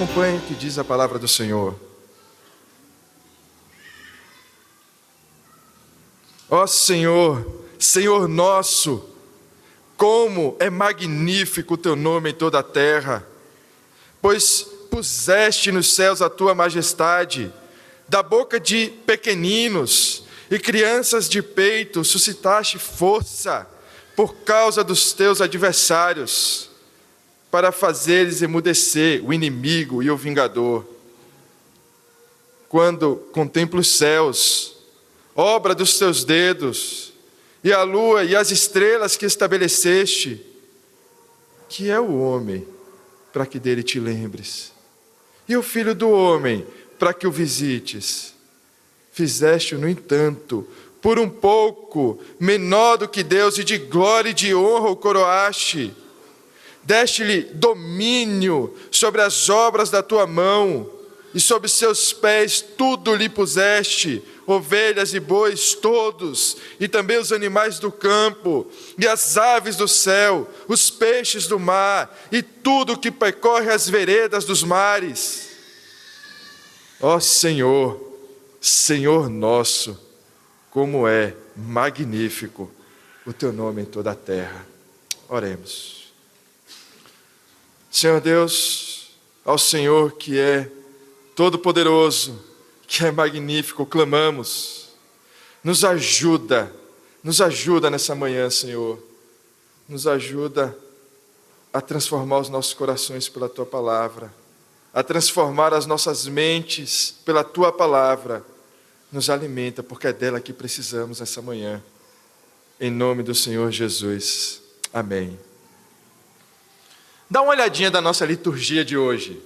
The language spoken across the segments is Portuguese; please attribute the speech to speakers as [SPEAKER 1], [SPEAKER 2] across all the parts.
[SPEAKER 1] Acompanhe o que diz a palavra do Senhor. Ó Senhor, Senhor nosso, como é magnífico o teu nome em toda a terra, pois puseste nos céus a tua majestade, da boca de pequeninos e crianças de peito suscitaste força por causa dos teus adversários, para fazeres emudecer o inimigo e o vingador. Quando contemplo os céus, obra dos teus dedos, e a lua e as estrelas que estabeleceste, que é o homem, para que dele te lembres, e o filho do homem, para que o visites. Fizeste-o, no entanto, por um pouco menor do que Deus, e de glória e de honra o coroaste. Deste-lhe domínio sobre as obras da tua mão, e sob seus pés tudo lhe puseste, ovelhas e bois todos, e também os animais do campo, e as aves do céu, os peixes do mar, e tudo que percorre as veredas dos mares. Ó Senhor, Senhor nosso, como é magnífico o teu nome em toda a terra. Oremos. Senhor Deus, ao Senhor que é todo-poderoso, que é magnífico, clamamos. Nos ajuda nessa manhã, Senhor. Nos ajuda a transformar os nossos corações pela Tua Palavra, a transformar as nossas mentes pela Tua Palavra. Nos alimenta, porque é dela que precisamos nessa manhã. Em nome do Senhor Jesus. Amém. Dá uma olhadinha da nossa liturgia de hoje.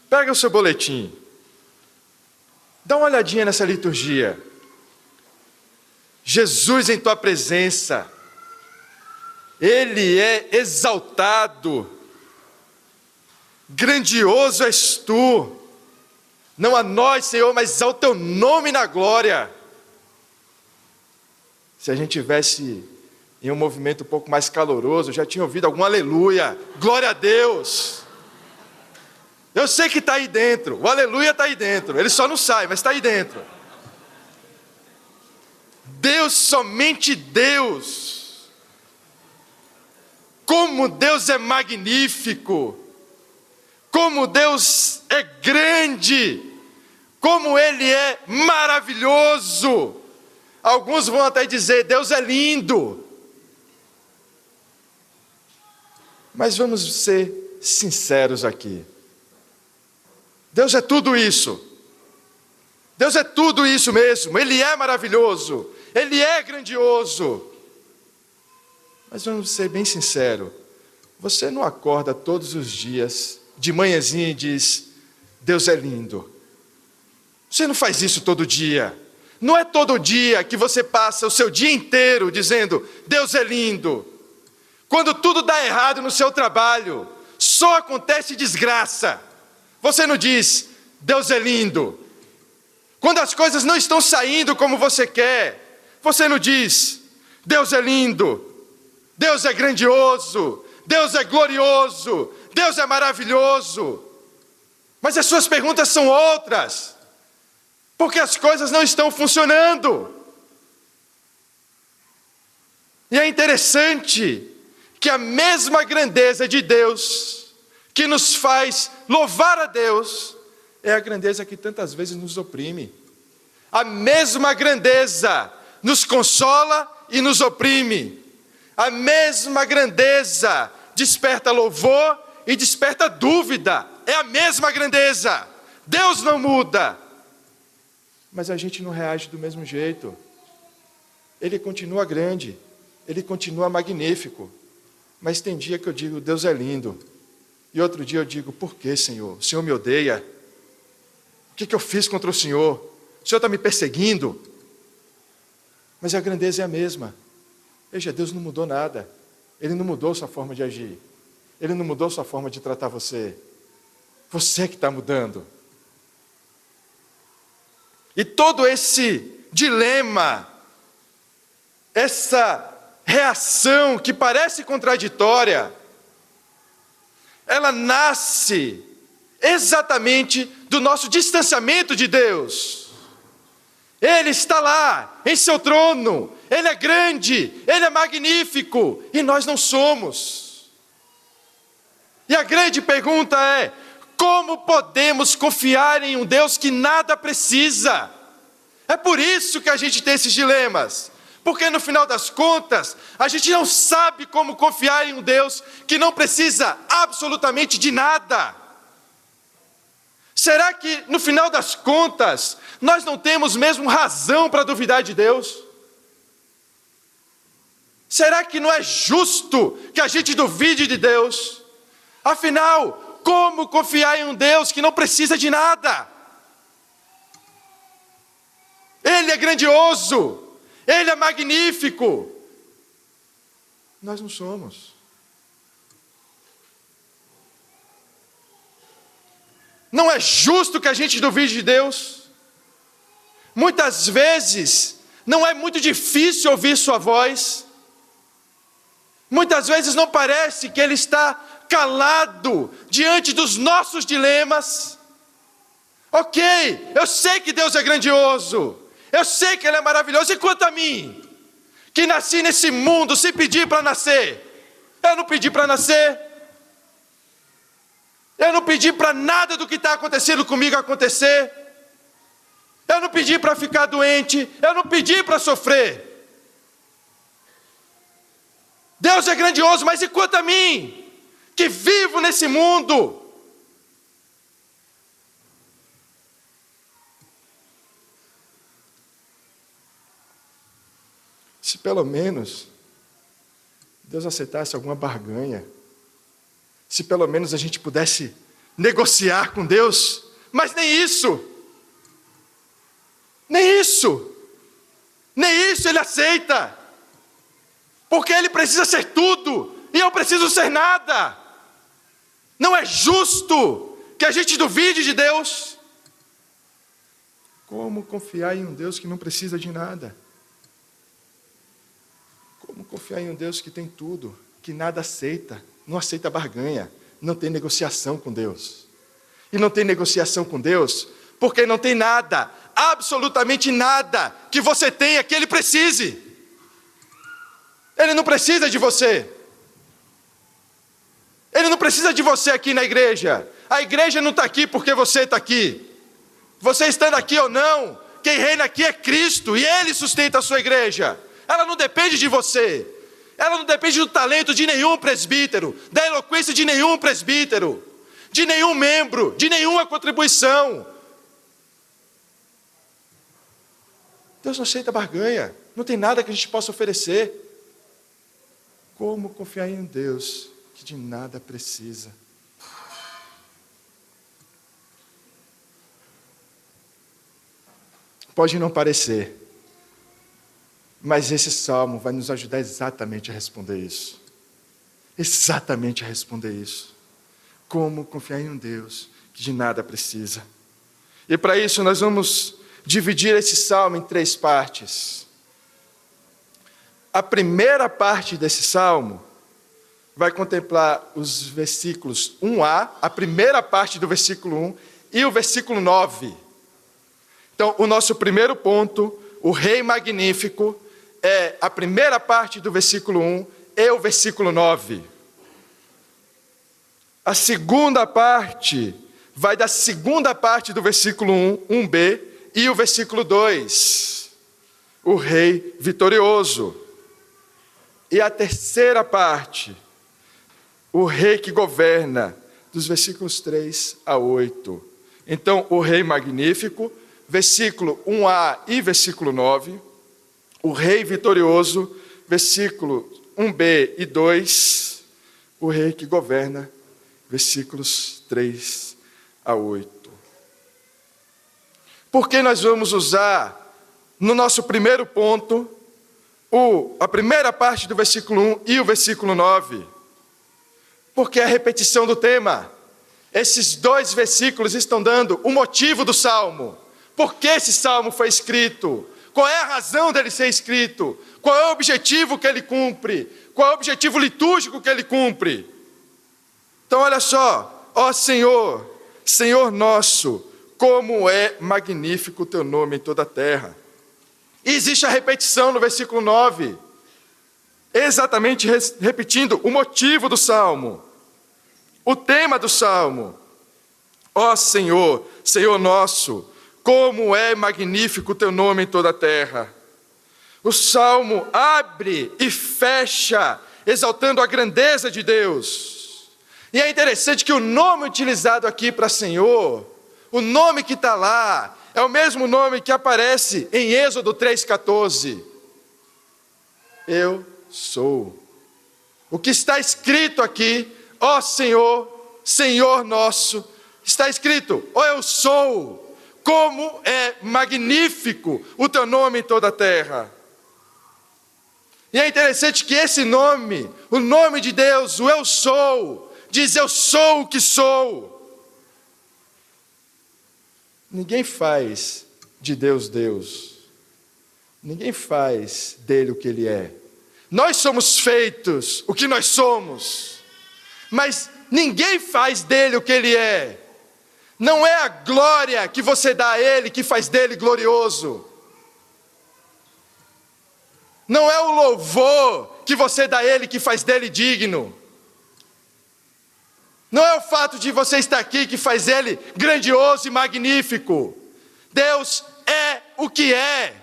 [SPEAKER 1] Pega o seu boletim. Dá uma olhadinha nessa liturgia. Jesus em tua presença. Ele é exaltado. Grandioso és tu. Não a nós, Senhor, mas ao teu nome na glória. Se a gente tivesse em um movimento um pouco mais caloroso, já tinha ouvido algum aleluia, glória a Deus. Eu sei que está aí dentro, o aleluia está aí dentro, ele só não sai, mas está aí dentro. Deus, somente Deus. Como Deus é magnífico, como Deus é grande, como Ele é maravilhoso. Alguns vão até dizer, Deus é lindo. Mas vamos ser sinceros aqui. Deus é tudo isso. Deus é tudo isso mesmo. Ele é maravilhoso. Ele é grandioso. Mas vamos ser bem sinceros. Você não acorda todos os dias, de manhãzinha, e diz, Deus é lindo. Você não faz isso todo dia. Não é todo dia que você passa o seu dia inteiro dizendo, Deus é lindo. Quando tudo dá errado no seu trabalho, só acontece desgraça. Você não diz, Deus é lindo. Quando as coisas não estão saindo como você quer, você não diz, Deus é lindo. Deus é grandioso. Deus é glorioso. Deus é maravilhoso. Mas as suas perguntas são outras. Porque as coisas não estão funcionando. E é interessante que a mesma grandeza de Deus, que nos faz louvar a Deus, é a grandeza que tantas vezes nos oprime. A mesma grandeza nos consola e nos oprime. A mesma grandeza desperta louvor e desperta dúvida. É a mesma grandeza. Deus não muda. Mas a gente não reage do mesmo jeito. Ele continua grande. Ele continua magnífico. Mas tem dia que eu digo, Deus é lindo. E outro dia eu digo, por que, Senhor? O Senhor me odeia? O que eu fiz contra o Senhor? O Senhor está me perseguindo? Mas a grandeza é a mesma. Veja, Deus não mudou nada. Ele não mudou sua forma de agir. Ele não mudou sua forma de tratar você. Você que está mudando. E todo esse dilema, essa reação que parece contraditória, ela nasce exatamente do nosso distanciamento de Deus. Ele está lá, em seu trono, Ele é grande, Ele é magnífico, e nós não somos. E a grande pergunta é: como podemos confiar em um Deus que nada precisa? É por isso que a gente tem esses dilemas, porque no final das contas, a gente não sabe como confiar em um Deus que não precisa absolutamente de nada. Será que no final das contas, nós não temos mesmo razão para duvidar de Deus? Será que não é justo que a gente duvide de Deus? Afinal, como confiar em um Deus que não precisa de nada? Ele é grandioso, Ele é magnífico. Nós não somos. Não é justo que a gente duvide de Deus. Muitas vezes, não é muito difícil ouvir sua voz. Muitas vezes não parece que Ele está calado diante dos nossos dilemas. Ok, eu sei que Deus é grandioso. Eu sei que Ele é maravilhoso. E quanto a mim, que nasci nesse mundo sem pedir para nascer? Eu não pedi para nascer. Eu não pedi para nada do que está acontecendo comigo acontecer. Eu não pedi para ficar doente. Eu não pedi para sofrer. Deus é grandioso, mas e quanto a mim, que vivo nesse mundo? Se pelo menos Deus aceitasse alguma barganha, se pelo menos a gente pudesse negociar com Deus, mas nem isso, nem isso Ele aceita, porque Ele precisa ser tudo, e eu preciso ser nada. Não é justo que a gente duvide de Deus. Como confiar em um Deus que não precisa de nada? Como confiar em um Deus que tem tudo, que nada aceita, não aceita barganha, não tem negociação com Deus? E não tem negociação com Deus porque não tem nada, absolutamente nada, que você tenha que Ele precise. Ele não precisa de você. Ele não precisa de você aqui na igreja. A igreja não está aqui porque você está aqui. Você estando aqui ou não, quem reina aqui é Cristo, e Ele sustenta a sua igreja. Ela não depende de você. Ela não depende do talento de nenhum presbítero, da eloquência de nenhum presbítero, de nenhum membro, de nenhuma contribuição. Deus não aceita barganha. Não tem nada que a gente possa oferecer. Como confiar em um Deus que de nada precisa? Pode não parecer, mas esse salmo vai nos ajudar exatamente a responder isso. Exatamente a responder isso. Como confiar em um Deus que de nada precisa? E para isso nós vamos dividir esse salmo em 3 partes. A primeira parte desse salmo vai contemplar os versículos 1a, a primeira parte do versículo 1 e o versículo 9. Então, o nosso primeiro ponto, o Rei Magnífico, é a primeira parte do versículo 1 e o versículo 9. A segunda parte vai da segunda parte do versículo 1, 1b, e o versículo 2, o Rei Vitorioso. E a terceira parte, o Rei que governa, dos versículos 3 a 8. Então, o Rei Magnífico, versículo 1a e versículo 9, o Rei Vitorioso, versículo 1b e 2, o Rei que governa, versículos 3 a 8. Por que nós vamos usar, no nosso primeiro ponto, a primeira parte do versículo 1 e o versículo 9? Porque é a repetição do tema. Esses 2 versículos estão dando o motivo do salmo. Por que esse salmo foi escrito? Qual é a razão dele ser escrito? Qual é o objetivo que ele cumpre? Qual é o objetivo litúrgico que ele cumpre? Então olha só, ó Senhor, Senhor nosso, como é magnífico o teu nome em toda a terra. E existe a repetição no versículo 9, exatamente repetindo o motivo do salmo, o tema do salmo. Ó Senhor, Senhor nosso, como é magnífico o teu nome em toda a terra. O salmo abre e fecha, exaltando a grandeza de Deus. E é interessante que o nome utilizado aqui para Senhor, o nome que está lá, é o mesmo nome que aparece em Êxodo 3,14. Eu sou. O que está escrito aqui, ó Senhor, Senhor nosso, está escrito, ó eu sou, como é magnífico o teu nome em toda a terra. E é interessante que esse nome, o nome de Deus, o eu sou, diz eu sou o que sou. Ninguém faz de Deus Deus. Ninguém faz dele o que ele é. Nós somos feitos o que nós somos. Mas ninguém faz dele o que ele é. Não é a glória que você dá a ele que faz dele glorioso. Não é o louvor que você dá a ele que faz dele digno. Não é o fato de você estar aqui que faz ele grandioso e magnífico. Deus é o que é.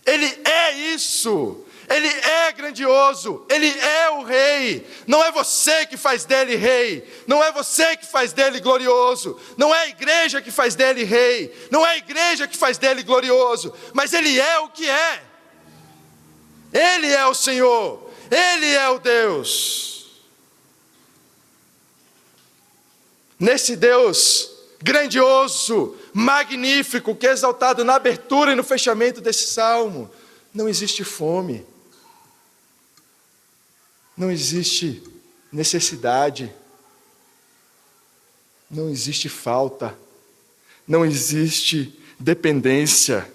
[SPEAKER 1] Ele é isso. Ele é grandioso. Ele é o rei. Não é você que faz dele rei. Não é você que faz dele glorioso. Não é a igreja que faz dele rei. Não é a igreja que faz dele glorioso. Mas ele é o que é. Ele é o Senhor. Ele é o Deus. Nesse Deus grandioso, magnífico, que é exaltado na abertura e no fechamento desse salmo, não existe fome, não existe necessidade, não existe falta, não existe dependência.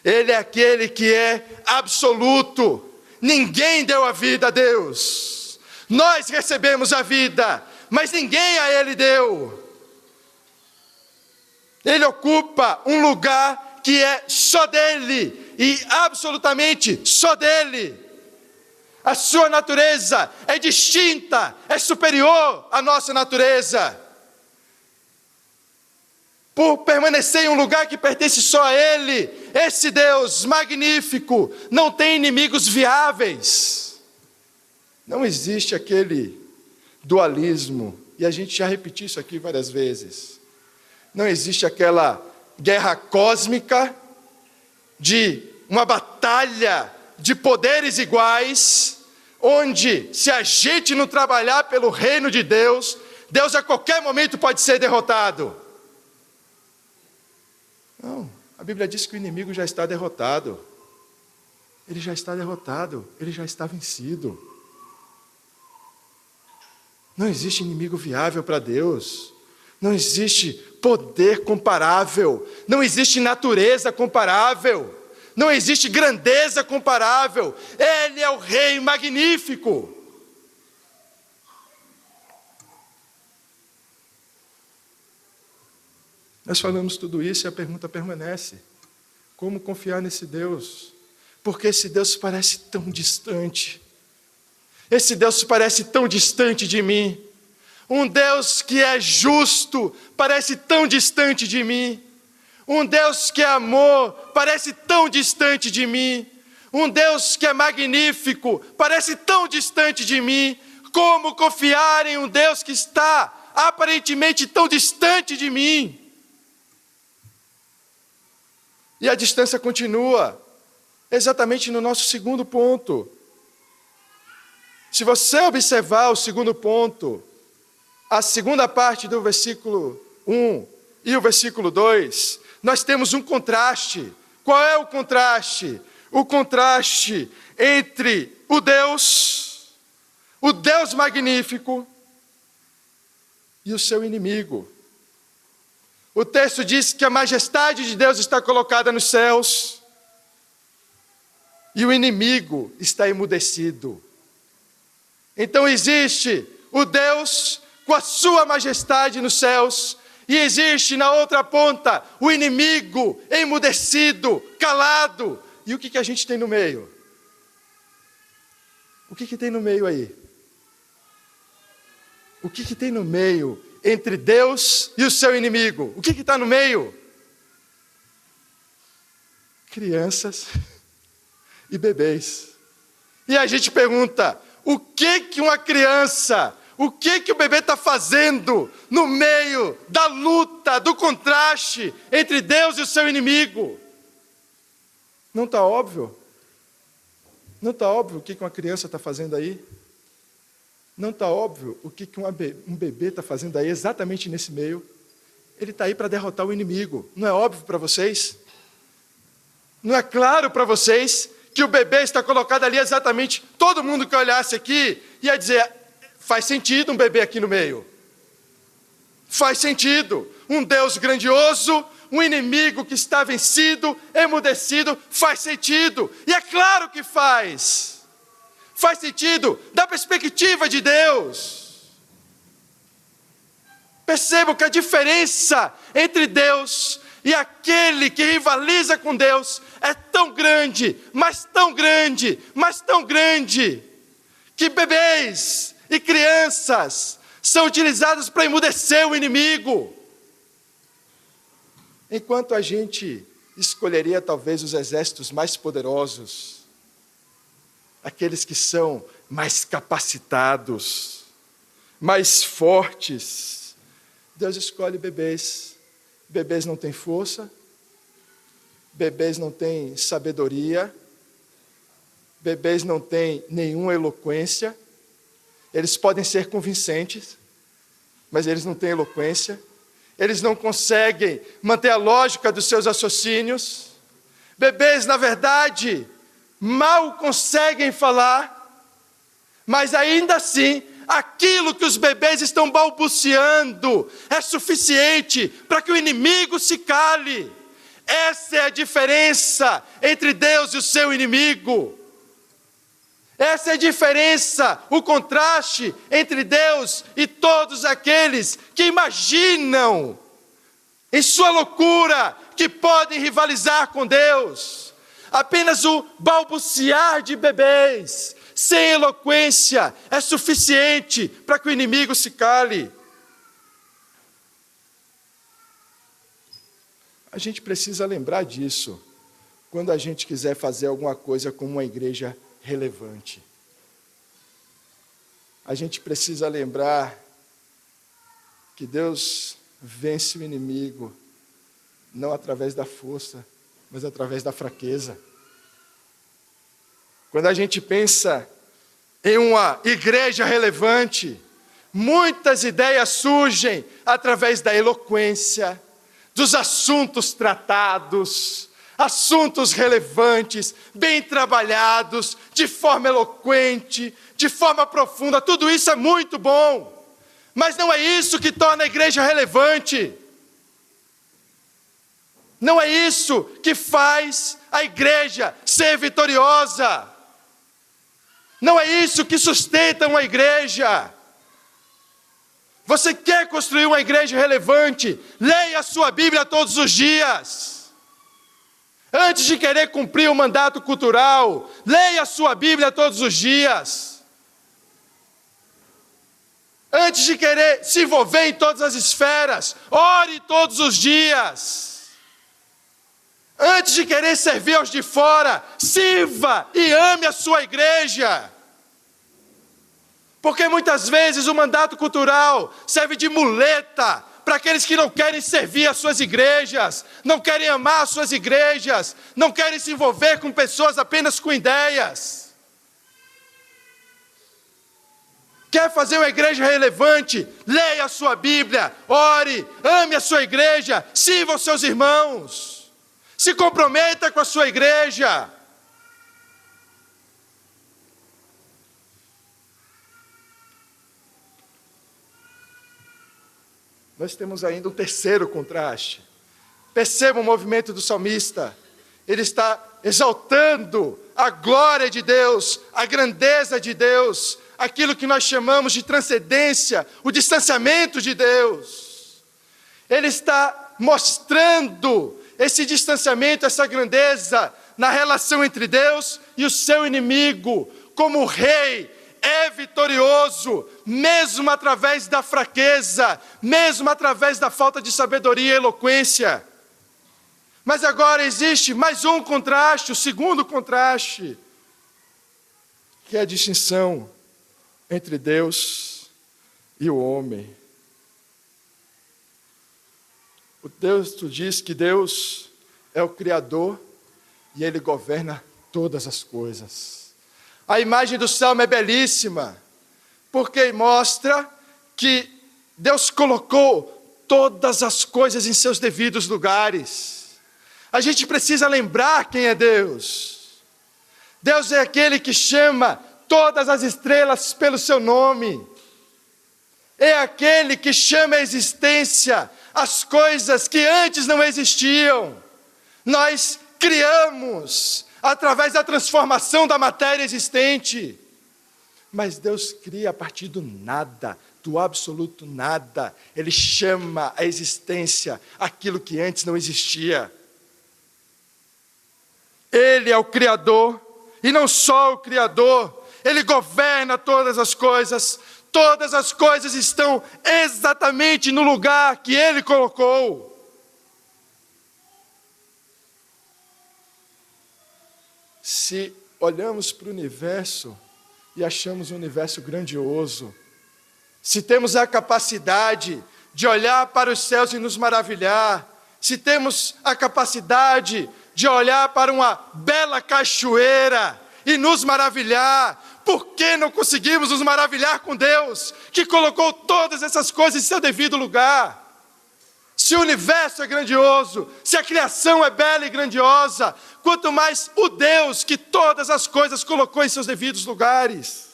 [SPEAKER 1] Ele é aquele que é absoluto. Ninguém deu a vida a Deus. Nós recebemos a vida, mas ninguém a Ele deu. Ele ocupa um lugar que é só dele e absolutamente só dele. A sua natureza é distinta, é superior à nossa natureza. Por permanecer em um lugar que pertence só a Ele, esse Deus magnífico não tem inimigos viáveis. Não existe aquele dualismo, e a gente já repetiu isso aqui várias vezes. Não existe aquela guerra cósmica de uma batalha de poderes iguais, onde se a gente não trabalhar pelo reino de Deus, Deus a qualquer momento pode ser derrotado. Não, a Bíblia diz que o inimigo já está derrotado. Ele já está derrotado, ele já está vencido. Não existe inimigo viável para Deus. Não existe poder comparável. Não existe natureza comparável. Não existe grandeza comparável. Ele é o Rei magnífico. Nós falamos tudo isso e a pergunta permanece. Como confiar nesse Deus? Porque esse Deus parece tão distante. Esse Deus parece tão distante de mim. Um Deus que é justo parece tão distante de mim. Um Deus que é amor parece tão distante de mim. Um Deus que é magnífico parece tão distante de mim. Como confiar em um Deus que está aparentemente tão distante de mim? E a distância continua, exatamente no nosso segundo ponto. Se você observar o segundo ponto, a segunda parte do versículo 1 e o versículo 2, nós temos um contraste. Qual é o contraste? O contraste entre o Deus magnífico, e o seu inimigo. O texto diz que a majestade de Deus está colocada nos céus e o inimigo está emudecido. Então existe o Deus com a sua majestade nos céus E existe na outra ponta o inimigo emudecido, calado. E o que a gente tem no meio? O que tem no meio aí? O que tem no meio entre Deus e o seu inimigo? O que está no meio? Crianças e bebês. E a gente pergunta, o que uma criança, o que o bebê está fazendo no meio da luta, do contraste entre Deus e o seu inimigo? Não está óbvio? Não está óbvio o que uma criança está fazendo aí? Não está óbvio o que um bebê está fazendo aí exatamente nesse meio? Ele está aí para derrotar o inimigo. Não é óbvio para vocês? Não é claro para vocês que o bebê está colocado ali exatamente, todo mundo que olhasse aqui ia dizer, faz sentido um bebê aqui no meio. Faz sentido. Um Deus grandioso, um inimigo que está vencido, emudecido, faz sentido. E é claro que faz. Faz sentido da perspectiva de Deus. Percebam que a diferença entre Deus e aquele que rivaliza com Deus é tão grande, mas tão grande, mas tão grande, que bebês e crianças são utilizados para emudecer o inimigo. Enquanto a gente escolheria talvez os exércitos mais poderosos, aqueles que são mais capacitados, mais fortes, Deus escolhe bebês. Bebês não têm força, bebês não têm sabedoria, bebês não têm nenhuma eloquência. Eles podem ser convincentes, mas eles não têm eloquência. Eles não conseguem manter a lógica dos seus raciocínios. Bebês, na verdade, mal conseguem falar, mas ainda assim, aquilo que os bebês estão balbuciando é suficiente para que o inimigo se cale. Essa é a diferença entre Deus e o seu inimigo. Essa é a diferença, o contraste entre Deus e todos aqueles que imaginam, em sua loucura, que podem rivalizar com Deus. Apenas o balbuciar de bebês, sem eloquência, é suficiente para que o inimigo se cale. A gente precisa lembrar disso quando a gente quiser fazer alguma coisa como uma igreja relevante. A gente precisa lembrar que Deus vence o inimigo, não através da força, mas através da fraqueza. Quando a gente pensa em uma igreja relevante, muitas ideias surgem através da eloquência, dos assuntos tratados, assuntos relevantes, bem trabalhados, de forma eloquente, de forma profunda. Tudo isso é muito bom, mas não é isso que torna a igreja relevante. Não é isso que faz a igreja ser vitoriosa. Não é isso que sustenta uma igreja. Você quer construir uma igreja relevante? Leia a sua Bíblia todos os dias. Antes de querer cumprir o mandato cultural, leia a sua Bíblia todos os dias. Antes de querer se envolver em todas as esferas, ore todos os dias. Antes de querer servir aos de fora, sirva e ame a sua igreja. Porque muitas vezes o mandato cultural serve de muleta para aqueles que não querem servir as suas igrejas, não querem amar as suas igrejas, não querem se envolver com pessoas apenas com ideias. Quer fazer uma igreja relevante? Leia a sua Bíblia, ore, ame a sua igreja, sirva os seus irmãos, se comprometa com a sua igreja. Nós temos ainda um terceiro contraste. Perceba o movimento do salmista. Ele está exaltando a glória de Deus, a grandeza de Deus, aquilo que nós chamamos de transcendência, o distanciamento de Deus. Ele está mostrando esse distanciamento, essa grandeza na relação entre Deus e o seu inimigo. Como o rei é vitorioso, mesmo através da fraqueza, mesmo através da falta de sabedoria e eloquência. Mas agora existe mais um contraste, o segundo contraste, que é a distinção entre Deus e o homem. O texto diz que Deus é o Criador e Ele governa todas as coisas. A imagem do Salmo é belíssima, porque mostra que Deus colocou todas as coisas em seus devidos lugares. A gente precisa lembrar quem é Deus. Deus é aquele que chama todas as estrelas pelo seu nome. É aquele que chama à existência as coisas que antes não existiam. Nós criamos através da transformação da matéria existente. Mas Deus cria a partir do nada, do absoluto nada. Ele chama à existência aquilo que antes não existia. Ele é o Criador, e não só o Criador, Ele governa todas as coisas estão exatamente no lugar que Ele colocou. Se olhamos para o universo e achamos um universo grandioso, se temos a capacidade de olhar para os céus e nos maravilhar, se temos a capacidade de olhar para uma bela cachoeira e nos maravilhar, por que não conseguimos nos maravilhar com Deus, que colocou todas essas coisas em seu devido lugar? Se o universo é grandioso, se a criação é bela e grandiosa, quanto mais o Deus que todas as coisas colocou em seus devidos lugares.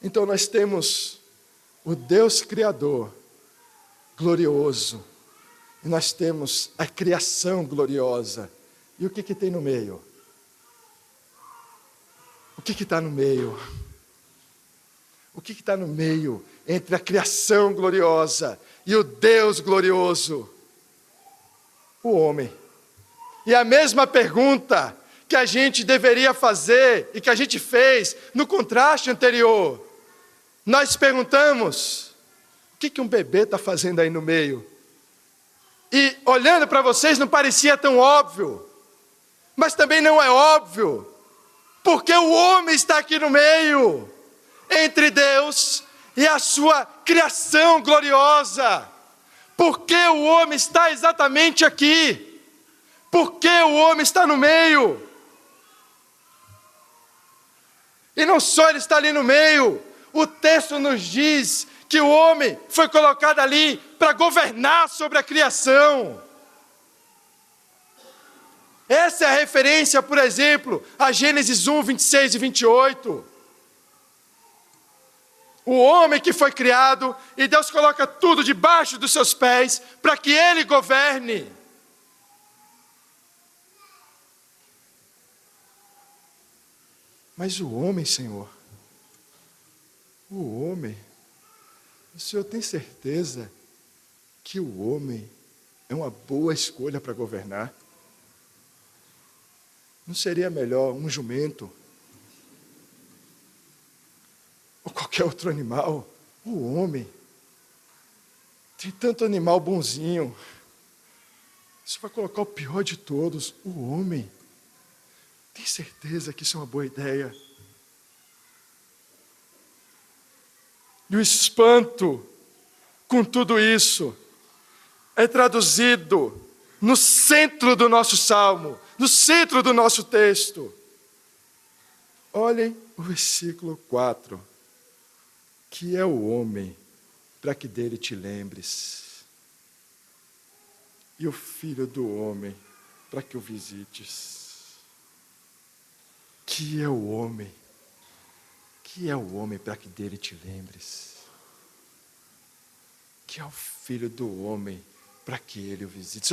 [SPEAKER 1] Então nós temos o Deus Criador, glorioso, e nós temos a criação gloriosa. E o que tem no meio? O que está no meio? O que está no meio entre a criação gloriosa e o Deus glorioso? O homem. E a mesma pergunta que a gente deveria fazer e que a gente fez no contraste anterior. Nós perguntamos, o que um bebê está fazendo aí no meio? E olhando para vocês não parecia tão óbvio, mas também não é óbvio, porque o homem está aqui no meio, entre Deus e a sua criação gloriosa. Porque o homem está exatamente aqui? Porque o homem está no meio? E não só ele está ali no meio, o texto nos diz que o homem foi colocado ali para governar sobre a criação. Essa é a referência, por exemplo, a Gênesis 1, 26 e 28. O homem que foi criado, e Deus coloca tudo debaixo dos seus pés, para que ele governe. Mas o homem, Senhor, o homem, o Senhor tem certeza que o homem é uma boa escolha para governar? Não seria melhor um jumento? Ou qualquer outro animal? O homem. Tem tanto animal bonzinho. Você vai colocar o pior de todos, o homem. Tem certeza que isso é uma boa ideia? E o espanto com tudo isso é traduzido no centro do nosso salmo, no centro do nosso texto. Olhem o versículo 4. Que é o homem, para que dele te lembres, e o filho do homem, para que o visites. Que é o homem, para que dele te lembres, que é o filho do homem, para que ele o visite.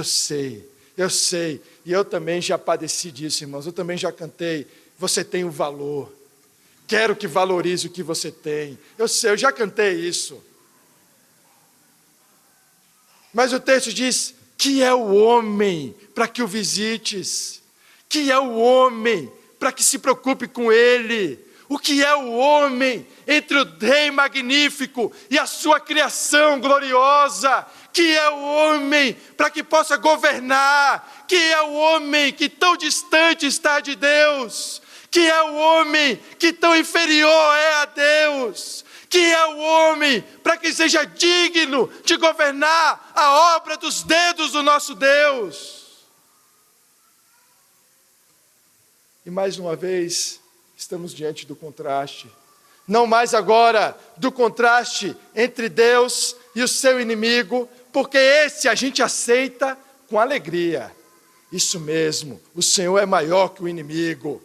[SPEAKER 1] Eu sei, e eu também já padeci disso, irmãos, eu também já cantei, você tem um valor. Quero que valorize o que você tem. Eu sei, eu já cantei isso. Mas o texto diz que é o homem para que o visites. Que é o homem para que se preocupe com ele. O que é o homem entre o Rei magnífico e a sua criação gloriosa? Que é o homem para que possa governar? Que é o homem que tão distante está de Deus? Que é o homem que tão inferior é a Deus? Que é o homem para que seja digno de governar a obra dos dedos do nosso Deus? E mais uma vez, estamos diante do contraste. Não mais agora do contraste entre Deus e o seu inimigo, porque esse a gente aceita com alegria. Isso mesmo, o Senhor é maior que o inimigo.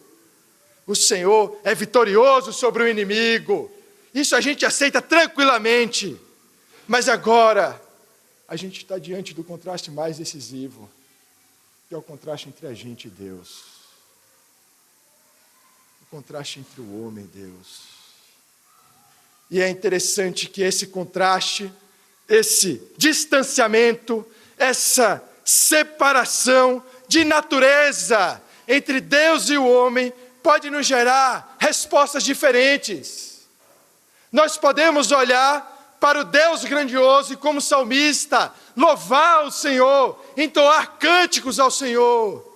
[SPEAKER 1] O Senhor é vitorioso sobre o inimigo. Isso a gente aceita tranquilamente. Mas agora, a gente está diante do contraste mais decisivo, que é o contraste entre a gente e Deus. O contraste entre o homem e Deus. E é interessante que esse contraste, esse distanciamento, essa separação de natureza entre Deus e o homem, pode nos gerar respostas diferentes. Nós podemos olhar para o Deus grandioso e, como salmista, louvar o Senhor, entoar cânticos ao Senhor.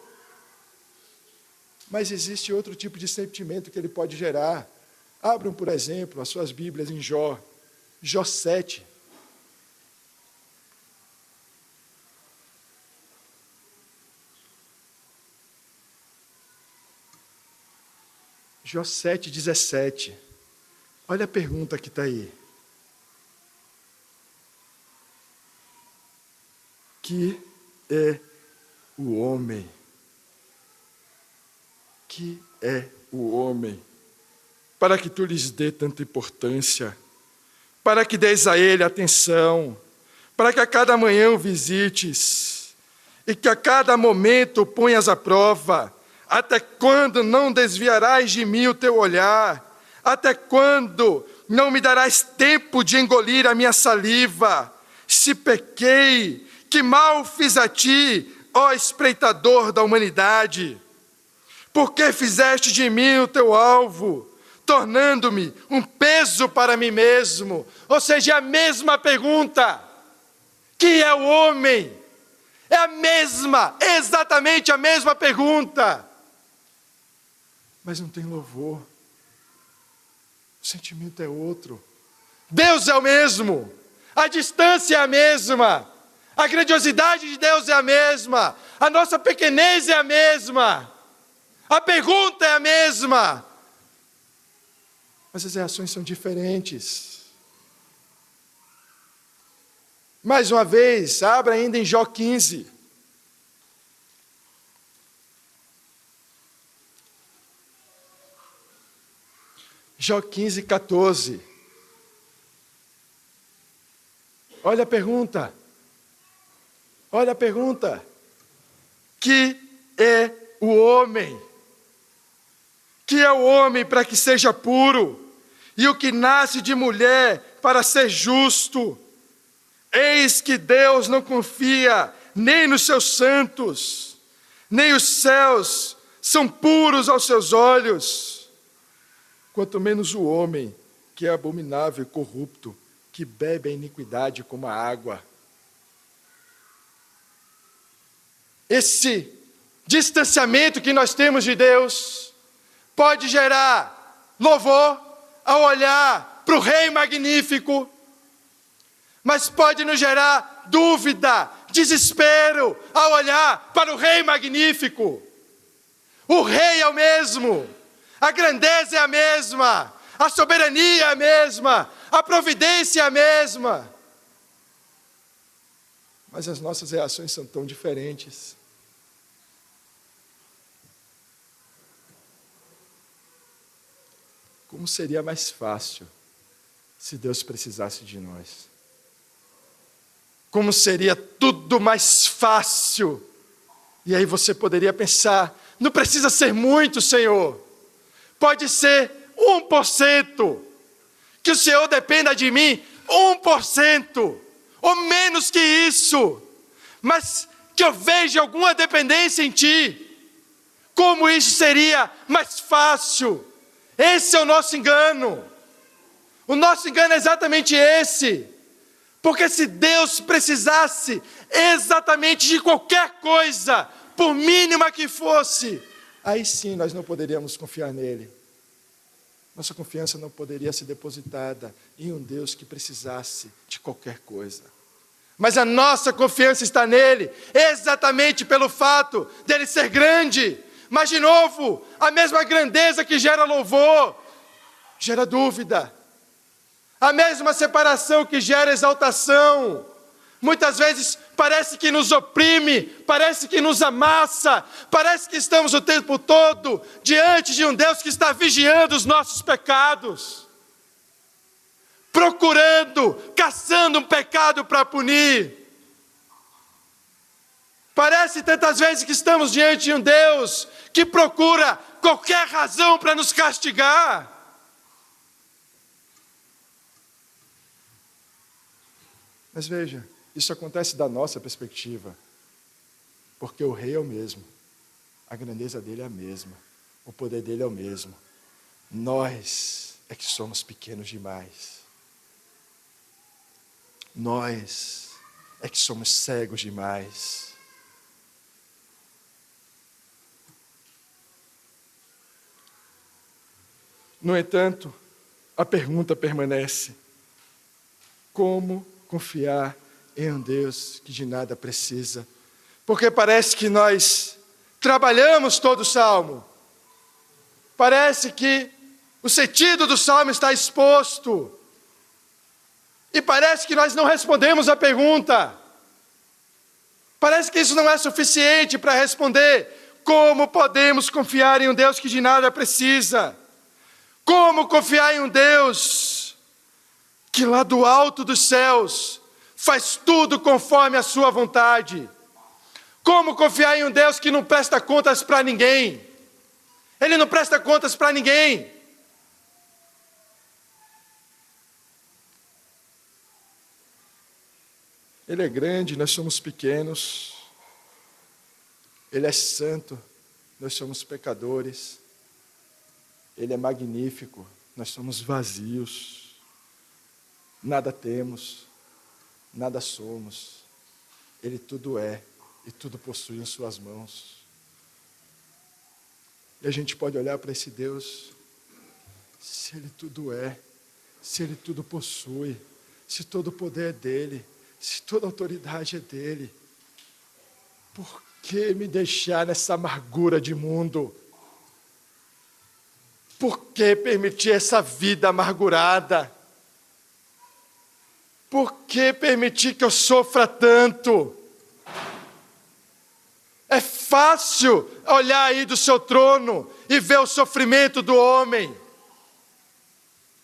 [SPEAKER 1] Mas existe outro tipo de sentimento que ele pode gerar. Abram, por exemplo, as suas Bíblias em Jó 7. Jó 7:17. Olha a pergunta que está aí. Que é o homem? Que é o homem? Para que tu lhes dê tanta importância, para que des a ele atenção, para que a cada manhã o visites, e que a cada momento o ponhas à prova. Até quando não desviarás de mim o teu olhar? Até quando não me darás tempo de engolir a minha saliva? Se pequei, que mal fiz a ti, ó espreitador da humanidade? Por que fizeste de mim o teu alvo, tornando-me um peso para mim mesmo? Ou seja, a mesma pergunta. Que é o homem? É a mesma, exatamente a mesma pergunta. Mas não tem louvor. O sentimento é outro. Deus é o mesmo. A distância é a mesma. A grandiosidade de Deus é a mesma. A nossa pequenez é a mesma. A pergunta é a mesma. Mas as reações são diferentes. Mais uma vez, abra ainda em Jó 15. Jó 15:14. Olha a pergunta. Olha a pergunta. Que é o homem? Que é o homem para que seja puro? E o que nasce de mulher para ser justo? Eis que Deus não confia nem nos seus santos, nem os céus são puros aos seus olhos. Quanto menos o homem, que é abominável e corrupto, que bebe a iniquidade como a água. Esse distanciamento que nós temos de Deus pode gerar louvor ao olhar para o Rei magnífico, mas pode nos gerar dúvida, desespero ao olhar para o Rei magnífico. O Rei é o mesmo, a grandeza é a mesma, a soberania é a mesma, a providência é a mesma. Mas as nossas reações são tão diferentes. Como seria mais fácil se Deus precisasse de nós? Como seria tudo mais fácil? E aí você poderia pensar, não precisa ser muito, Senhor. Pode ser 1%. Que o Senhor dependa de mim 1%, ou menos que isso, mas que eu veja alguma dependência em Ti. Como isso seria mais fácil? Esse é o nosso engano. O nosso engano é exatamente esse. Porque se Deus precisasse exatamente de qualquer coisa, por mínima que fosse, aí sim nós não poderíamos confiar nele. Nossa confiança não poderia ser depositada em um Deus que precisasse de qualquer coisa. Mas a nossa confiança está nele, exatamente pelo fato dele ser grande. Mas de novo, a mesma grandeza que gera louvor, gera dúvida. A mesma separação que gera exaltação, muitas vezes parece que nos oprime, parece que nos amassa, parece que estamos o tempo todo diante de um Deus que está vigiando os nossos pecados, procurando, caçando um pecado para punir. Parece tantas vezes que estamos diante de um Deus que procura qualquer razão para nos castigar. Mas veja, isso acontece da nossa perspectiva, porque o rei é o mesmo, a grandeza dele é a mesma, o poder dele é o mesmo. Nós é que somos pequenos demais. Nós é que somos cegos demais. No entanto, a pergunta permanece: como confiar em um Deus que de nada precisa? Porque parece que nós trabalhamos todo o salmo, parece que o sentido do salmo está exposto, e parece que nós não respondemos a pergunta. Parece que isso não é suficiente para responder como podemos confiar em um Deus que de nada precisa. Como confiar em um Deus que lá do alto dos céus faz tudo conforme a sua vontade? Como confiar em um Deus que não presta contas para ninguém? Ele não presta contas para ninguém. Ele é grande, nós somos pequenos. Ele é santo, nós somos pecadores. Ele é magnífico, nós somos vazios. Nada temos, nada somos. Ele tudo é e tudo possui em suas mãos. E a gente pode olhar para esse Deus, se Ele tudo é, se Ele tudo possui, se todo o poder é dEle, se toda a autoridade é dEle, por que me deixar nessa amargura de mundo? Por que permitir essa vida amargurada? Por que permitir que eu sofra tanto? É fácil olhar aí do seu trono e ver o sofrimento do homem,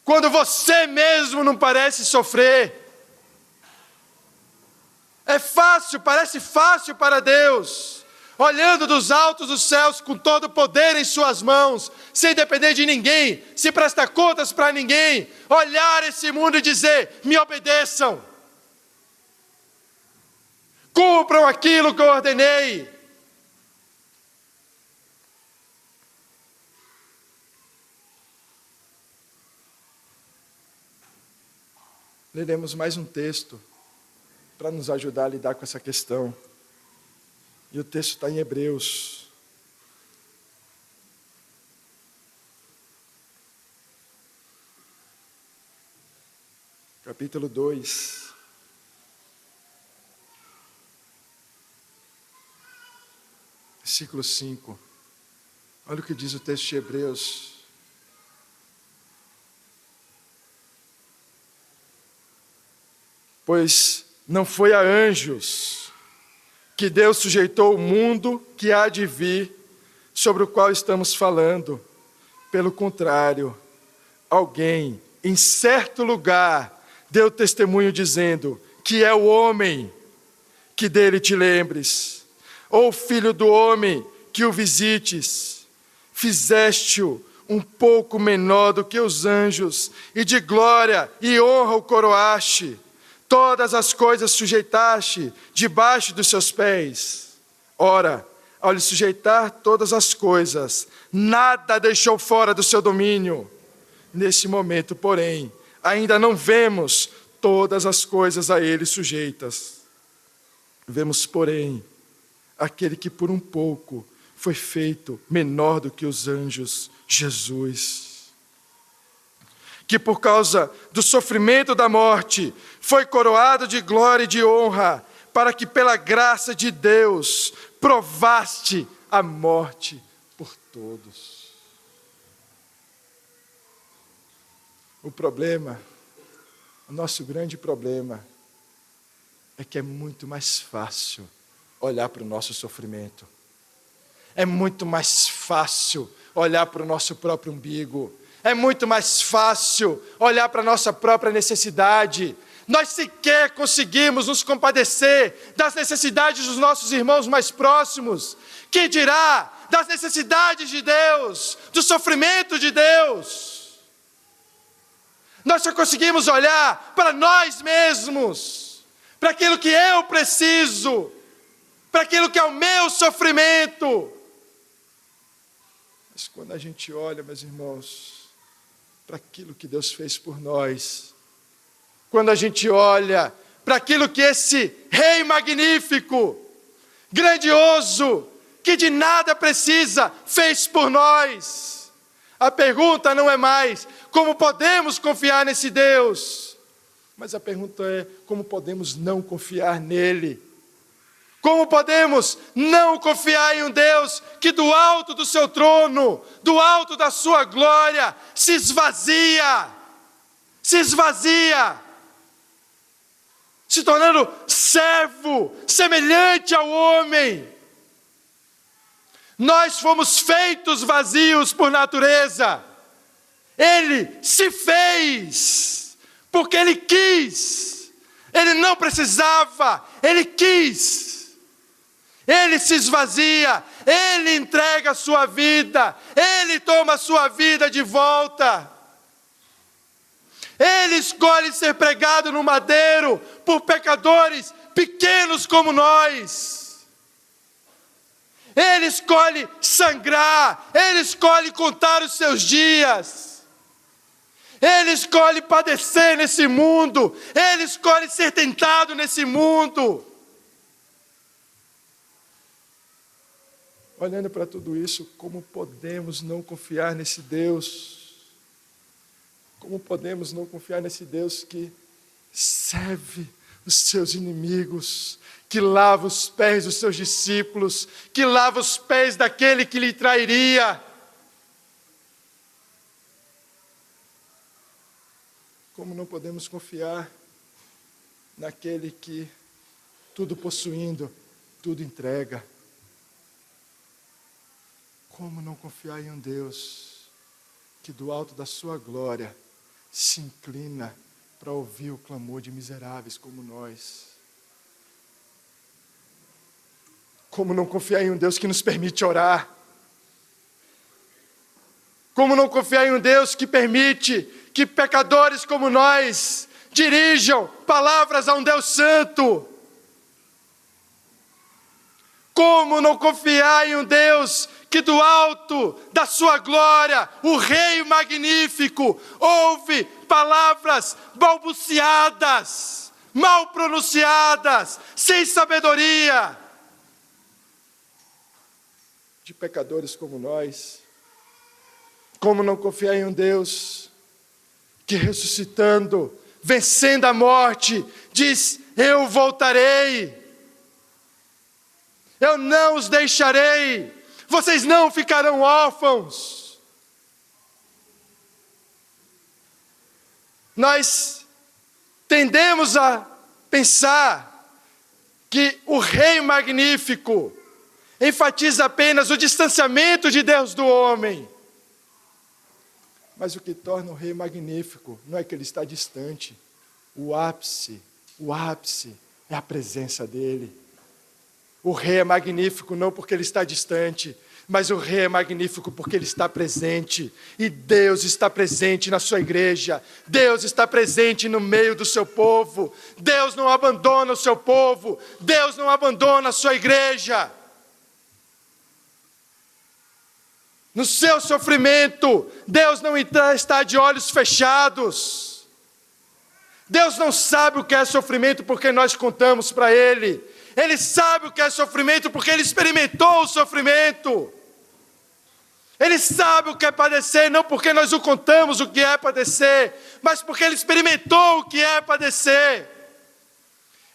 [SPEAKER 1] quando você mesmo não parece sofrer. É fácil, parece fácil para Deus, olhando dos altos dos céus com todo o poder em suas mãos, sem depender de ninguém, sem prestar contas para ninguém, olhar esse mundo e dizer: me obedeçam, cumpram aquilo que eu ordenei. Leremos mais um texto para nos ajudar a lidar com essa questão. E o texto está em Hebreus. Capítulo 2. Versículo 5. Olha o que diz o texto de Hebreus. Pois não foi a anjos que Deus sujeitou o mundo que há de vir, sobre o qual estamos falando. Pelo contrário, alguém em certo lugar deu testemunho dizendo: que é o homem que dele te lembres, ou filho do homem que o visites. Fizeste-o um pouco menor do que os anjos, e de glória e honra o coroaste. Todas as coisas sujeitaste debaixo dos seus pés. Ora, ao lhe sujeitar todas as coisas, nada deixou fora do seu domínio. Neste momento, porém, ainda não vemos todas as coisas a ele sujeitas. Vemos, porém, aquele que por um pouco foi feito menor do que os anjos, Jesus, que por causa do sofrimento da morte foi coroado de glória e de honra, para que pela graça de Deus provaste a morte por todos. O nosso grande problema, é que é muito mais fácil olhar para o nosso sofrimento. É muito mais fácil olhar para o nosso próprio umbigo. É muito mais fácil olhar para a nossa própria necessidade. Nós sequer conseguimos nos compadecer das necessidades dos nossos irmãos mais próximos. Que dirá das necessidades de Deus, do sofrimento de Deus? Nós só conseguimos olhar para nós mesmos, para aquilo que eu preciso, para aquilo que é o meu sofrimento. Mas quando a gente olha, meus irmãos, para aquilo que Deus fez por nós, quando a gente olha para aquilo que esse Rei magnífico, grandioso, que de nada precisa, fez por nós, a pergunta não é mais como podemos confiar nesse Deus, mas a pergunta é como podemos não confiar nele. Como podemos não confiar em um Deus que do alto do seu trono, do alto da sua glória, se esvazia, se tornando servo, semelhante ao homem. Nós fomos feitos vazios por natureza. Ele se fez, porque Ele quis. Ele não precisava, Ele quis. Ele se esvazia, Ele entrega a sua vida, Ele toma a sua vida de volta. Ele escolhe ser pregado no madeiro por pecadores pequenos como nós. Ele escolhe sangrar, Ele escolhe contar os seus dias. Ele escolhe padecer nesse mundo, Ele escolhe ser tentado nesse mundo. Olhando para tudo isso, como podemos não confiar nesse Deus? Como podemos não confiar nesse Deus que serve os seus inimigos, que lava os pés dos seus discípulos, que lava os pés daquele que lhe trairia? Como não podemos confiar naquele que, tudo possuindo, tudo entrega? Como não confiar em um Deus que do alto da sua glória se inclina para ouvir o clamor de miseráveis como nós? Como não confiar em um Deus que nos permite orar? Como não confiar em um Deus que permite que pecadores como nós dirijam palavras a um Deus santo? Como não confiar em um Deus que do alto da sua glória, o Rei magnífico, ouve palavras balbuciadas, mal pronunciadas, sem sabedoria, de pecadores como nós? Como não confiar em um Deus que ressuscitando, vencendo a morte, diz: eu voltarei, eu não os deixarei, vocês não ficarão órfãos. Nós tendemos a pensar que o Rei magnífico enfatiza apenas o distanciamento de Deus do homem. Mas o que torna o Rei magnífico não é que ele está distante. O ápice é a presença dele. O Rei é magnífico não porque ele está distante, Mas o Rei é magnífico porque Ele está presente. E Deus está presente na sua igreja. Deus está presente no meio do seu povo. Deus não abandona o seu povo. Deus não abandona a sua igreja. No seu sofrimento, Deus não está de olhos fechados. Deus não sabe o que é sofrimento porque nós contamos para Ele. Ele sabe o que é sofrimento porque Ele experimentou o sofrimento. Ele sabe o que é padecer, não porque nós o contamos o que é padecer, mas porque Ele experimentou o que é padecer.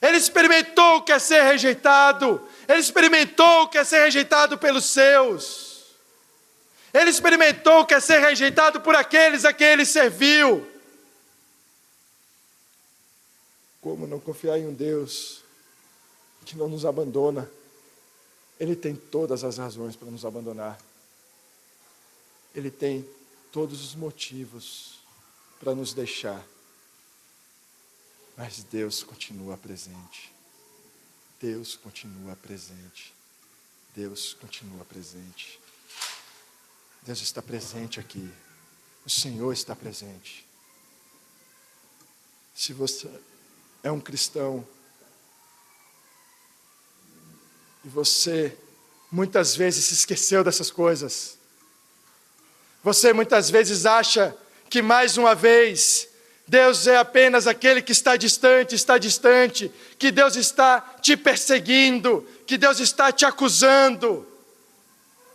[SPEAKER 1] Ele experimentou o que é ser rejeitado. Ele experimentou o que é ser rejeitado pelos seus. Ele experimentou o que é ser rejeitado por aqueles a quem Ele serviu. Como não confiar em um Deus que não nos abandona? Ele tem todas as razões para nos abandonar. Ele tem todos os motivos para nos deixar. Mas Deus continua presente. Deus continua presente. Deus continua presente. Deus está presente aqui. O Senhor está presente. Se você é um cristão e você muitas vezes se esqueceu dessas coisas, você muitas vezes acha que mais uma vez Deus é apenas aquele que está distante, que Deus está te perseguindo, que Deus está te acusando.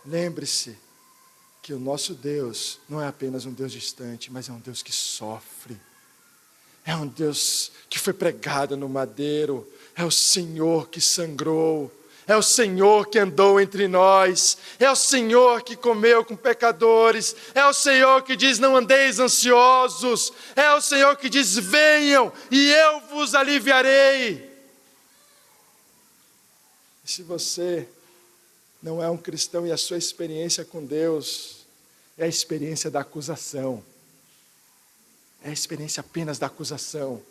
[SPEAKER 1] Lembre-se que o nosso Deus não é apenas um Deus distante, mas é um Deus que sofre. É um Deus que foi pregado no madeiro. É o Senhor que sangrou. É o Senhor que andou entre nós. É o Senhor que comeu com pecadores. É o Senhor que diz: não andeis ansiosos. É o Senhor que diz: venham e eu vos aliviarei. E se você não é um cristão e a sua experiência com Deus é a experiência da acusação, é a experiência apenas da acusação,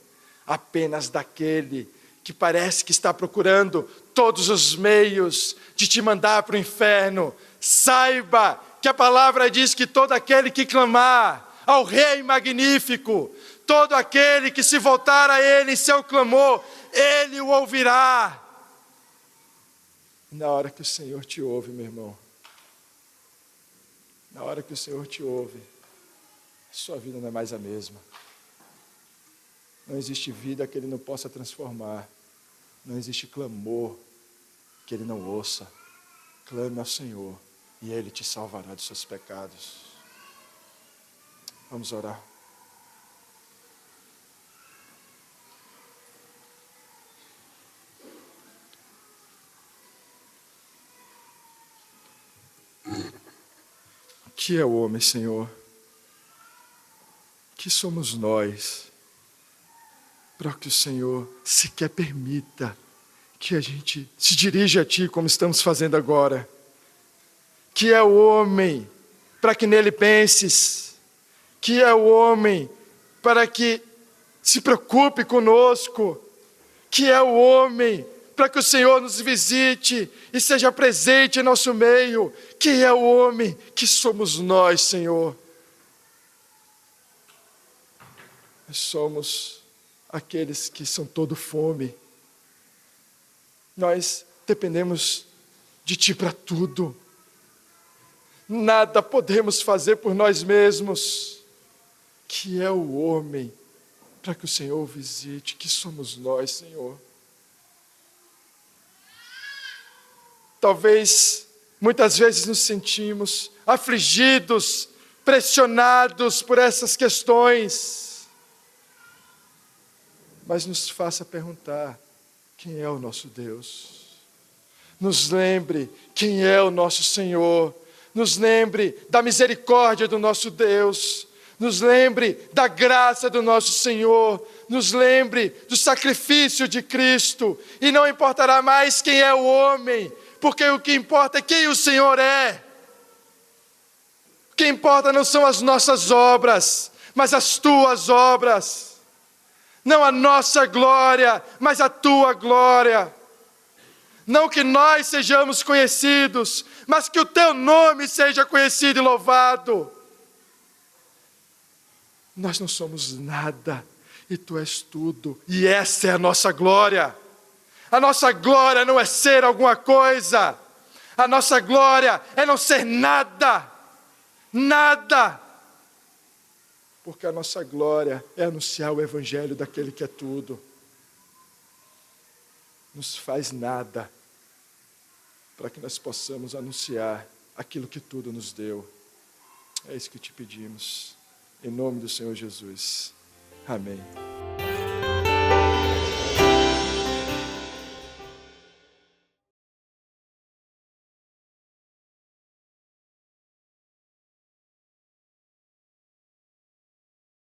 [SPEAKER 1] apenas daquele que parece que está procurando todos os meios de te mandar para o inferno, saiba que a palavra diz que todo aquele que clamar ao Rei magnífico, todo aquele que se voltar a Ele em seu clamor, Ele o ouvirá. Na hora que o Senhor te ouve, meu irmão, na hora que o Senhor te ouve, sua vida não é mais a mesma. Não existe vida que Ele não possa transformar. Não existe clamor que Ele não ouça. Clame ao Senhor e Ele te salvará dos seus pecados. Vamos orar. O que é o homem, Senhor? Que somos nós para que o Senhor sequer permita que a gente se dirija a Ti como estamos fazendo agora? Que é o homem para que nele penses? Que é o homem para que se preocupe conosco? Que é o homem para que o Senhor nos visite e seja presente em nosso meio? Que é o homem? Que somos nós, Senhor? Nós somos aqueles que são todo fome. Nós dependemos de Ti para tudo. Nada podemos fazer por nós mesmos. Que é o homem para que o Senhor o visite? Que somos nós, Senhor? Talvez muitas vezes nos sentimos afligidos, pressionados por essas questões, mas nos faça perguntar: quem é o nosso Deus? Nos lembre quem é o nosso Senhor. Nos lembre da misericórdia do nosso Deus. Nos lembre da graça do nosso Senhor. Nos lembre do sacrifício de Cristo. E não importará mais quem é o homem, porque o que importa é quem o Senhor é. O que importa não são as nossas obras, mas as Tuas obras. Não a nossa glória, mas a Tua glória. Não que nós sejamos conhecidos, mas que o teu nome seja conhecido e louvado. Nós não somos nada e tu és tudo, e essa é a nossa glória. A nossa glória não é ser alguma coisa, a nossa glória é não ser nada, nada, porque a nossa glória é anunciar o evangelho daquele que é tudo. Nos faz nada para que nós possamos anunciar aquilo que tudo nos deu. É isso que te pedimos, em nome do Senhor Jesus. Amém.